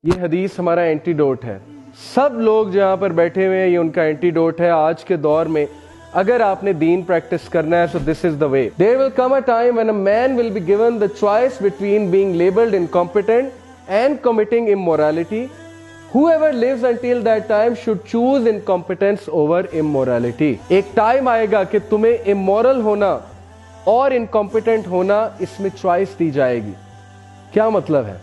یہ حدیث ہمارا اینٹیڈوٹ ہے. سب لوگ جہاں پر بیٹھے ہوئے ہیں یہ ان کا اینٹیڈوٹ ہے آج کے دور میں. اگر آپ نے دین پریکٹس کرنا ہے so this is the way. There will come a time when a man will be given the choice between being labeled incompetent and committing immorality. Whoever lives until that time should choose incompetence over immorality. ایک time آئے گا کہ تمہیں amoral ہونا اور incompetent ہونا اس میں choice دی جائے گی. کیا مطلب ہے؟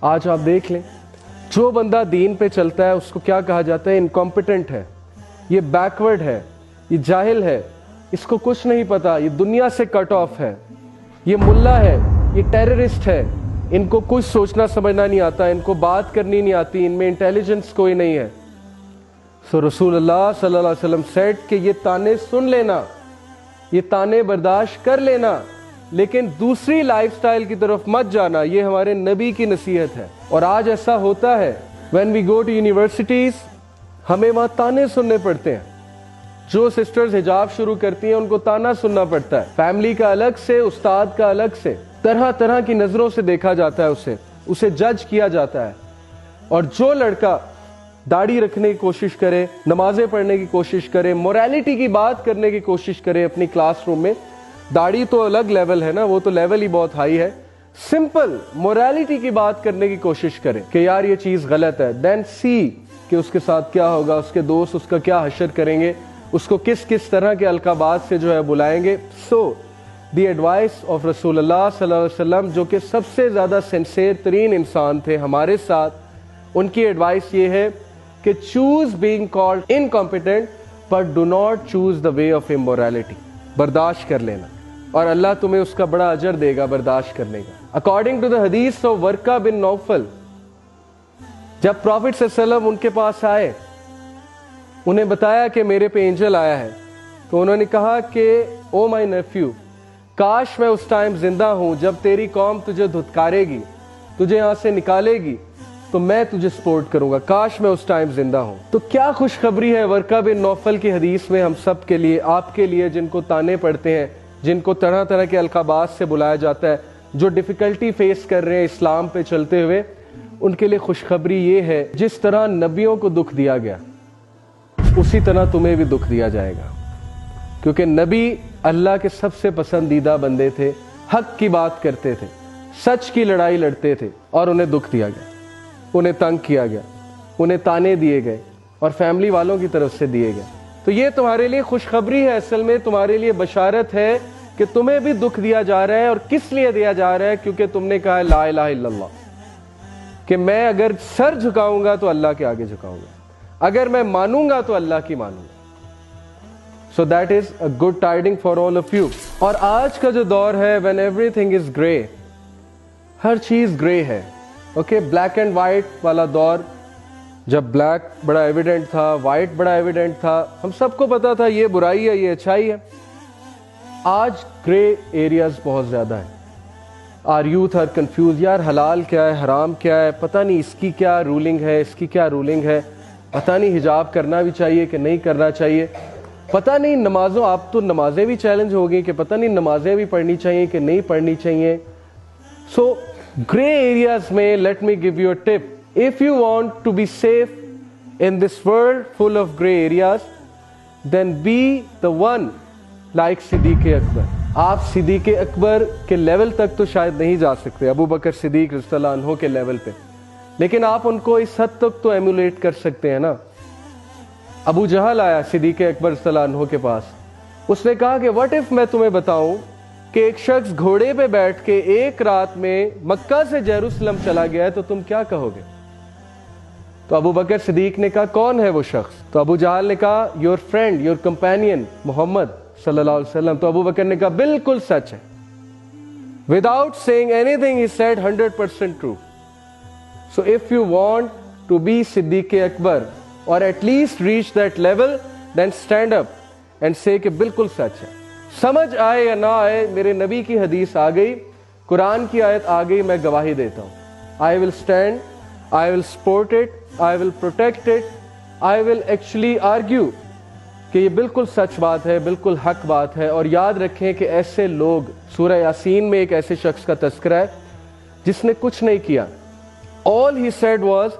آج آپ دیکھ لیں جو بندہ دین پہ چلتا ہے اس کو کیا کہا جاتا ہے؟ انکمپیٹنٹ ہے، یہ بیکورڈ ہے، یہ جاہل ہے، اس کو کچھ نہیں پتا، یہ دنیا سے کٹ آف ہے، یہ ملا ہے، یہ ٹیررسٹ ہے، ان کو کچھ سوچنا سمجھنا نہیں آتا، ان کو بات کرنی نہیں آتی، ان میں انٹیلیجنس کوئی نہیں ہے. سو رسول اللہ صلی اللہ علیہ وسلم سیڈ کہ یہ تانے سن لینا، یہ تانے برداشت کر لینا، لیکن دوسری لائف سٹائل کی طرف مت جانا. یہ ہمارے نبی کی نصیحت ہے. اور آج ایسا ہوتا ہے when we go to universities ہمیں وہاں تانے سننے پڑتے ہیں. جو سسٹرز حجاب شروع کرتی ہیں ان کو تانا سننا پڑتا ہے. فیملی کا الگ سے، استاد کا الگ سے، طرح طرح کی نظروں سے دیکھا جاتا ہے، اسے جج کیا جاتا ہے. اور جو لڑکا داڑھی رکھنے کی کوشش کرے، نمازیں پڑھنے کی کوشش کرے، موریلٹی کی بات کرنے کی کوشش کرے اپنی کلاس روم میں، داڑھی تو الگ لیول ہے نا، وہ تو لیول ہی بہت ہائی ہے، سمپل موریلٹی کی بات کرنے کی کوشش کرے کہ یار یہ چیز غلط ہے، دین سی کہ اس کے ساتھ کیا ہوگا، اس کے دوست اس کا کیا حشر کریں گے، اس کو کس کس طرح کے القابات سے جو ہے بلائیں گے. سو دی ایڈوائس آف رسول اللہ صلی اللہ علیہ وسلم جو کہ سب سے زیادہ سنسیئر ترین انسان تھے ہمارے ساتھ، ان کی ایڈوائس یہ ہے کہ choose being called incompetent but do not choose the way of immorality. برداشت کر لینا اور اللہ تمہیں اس کا بڑا اجر دے گا برداشت کرنے کا. اکارڈنگ ٹو دا حدیث آف ورقہ بن نوفل، جب پروفٹ صلی اللہ علیہ وسلم ان کے پاس آئے، انہیں بتایا کہ میرے پہ اینجل آیا ہے، تو انہوں نے کہا کہ او مائی نیفیو، کاش میں اس ٹائم زندہ ہوں جب تیری قوم تجھے دھتکارے گی، تجھے یہاں سے نکالے گی تو میں تجھے سپورٹ کروں گا، کاش میں اس ٹائم زندہ ہوں. تو کیا خوشخبری ہے ورقہ بن نوفل کی حدیث میں ہم سب کے لیے، آپ کے لیے جن کو تانے پڑتے ہیں، جن کو طرح طرح کے القابات سے بلایا جاتا ہے، جو ڈیفیکلٹی فیس کر رہے ہیں اسلام پہ چلتے ہوئے. ان کے لیے خوشخبری یہ ہے جس طرح نبیوں کو دکھ دیا گیا اسی طرح تمہیں بھی دکھ دیا جائے گا، کیونکہ نبی اللہ کے سب سے پسندیدہ بندے تھے، حق کی بات کرتے تھے، سچ کی لڑائی لڑتے تھے، اور انہیں دکھ دیا گیا، انہیں تنگ کیا گیا، انہیں تانے دیے گئے اور فیملی والوں کی طرف سے دیے گئے. تو یہ تمہارے لیے خوشخبری ہے، اصل میں تمہارے لیے بشارت ہے کہ تمہیں بھی دکھ دیا جا رہا ہے. اور کس لیے دیا جا رہا ہے؟ کیونکہ تم نے کہا ہے لا الہ الا اللہ، کہ میں اگر سر جھکاؤں گا تو اللہ کے آگے جھکاؤں گا، اگر میں مانوں گا تو اللہ کی مانوں گا. So that is a good tiding for all of you. اور آج کا جو دور ہے when everything is grey، ہر چیز گرے ہے، اوکے، بلیک اینڈ وائٹ والا دور، جب بلیک بڑا ایویڈنٹ تھا، وائٹ بڑا ایویڈنٹ تھا، ہم سب کو پتا تھا یہ برائی ہے یہ اچھائی ہے. آج گرے ایریاز بہت زیادہ ہیں. آر یوتھ آر کنفیوز، یار حلال کیا ہے، حرام کیا ہے، پتہ نہیں اس کی کیا رولنگ ہے، اس کی کیا رولنگ ہے، پتہ نہیں حجاب کرنا بھی چاہیے کہ نہیں کرنا چاہیے، پتہ نہیں نمازوں، آپ تو نمازیں بھی چیلنج ہو گئی کہ پتہ نہیں نمازیں بھی پڑھنی چاہیے کہ نہیں پڑھنی چاہیے. سو گرے ایریاز میں let me give you a tip. If you want to be safe in this world full of grey areas then be the one like Siddiq Akbar. آپ صدیق اکبر کے لیول تک تو شاید نہیں جا سکتے، ابو بکر صدیق رضی اللہ عنہ کے لیول پہ، لیکن آپ ان کو اس حد تک تو ایمولیٹ کر سکتے ہیں نا. ابو جہل آیا صدیق اکبر صلی اللہ عنہ کے پاس، اس نے کہا کہ واٹ اف میں تمہیں بتاؤں کہ ایک شخص گھوڑے پہ بیٹھ کے ایک رات میں مکہ سے یروشلم چلا گیا ہے تو تم کیا کہو گے؟ تو ابو بکر صدیق نے کہا کون ہے وہ شخص؟ تو ابو جہل نے کہا یور فرینڈ، یور کمپینین محمد صلی اللہ علیہ وسلم. تو ابو بکر نے کہا بالکل سچ ہے. without saying anything he said 100% true. So if you want to be Siddiq Akbar or at least reach that level, then stand up and say کہ بالکل سچ ہے. سمجھ آئے یا نہ آئے، میرے نبی کی حدیث آ گئی، قرآن کی آیت آ گئی، میں گواہی دیتا ہوں. I will stand, I will support it, I will protect it, I will actually argue کہ یہ بالکل سچ بات ہے، بالکل حق بات ہے. اور یاد رکھیں کہ ایسے لوگ، سورہ یاسین میں ایک ایسے شخص کا تذکرہ ہے جس نے کچھ نہیں کیا، all he said was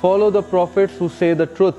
follow the prophets who say the truth.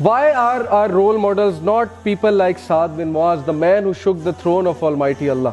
Why are our role models not people like Saad bin Muaz, the man who shook the throne of Almighty Allah?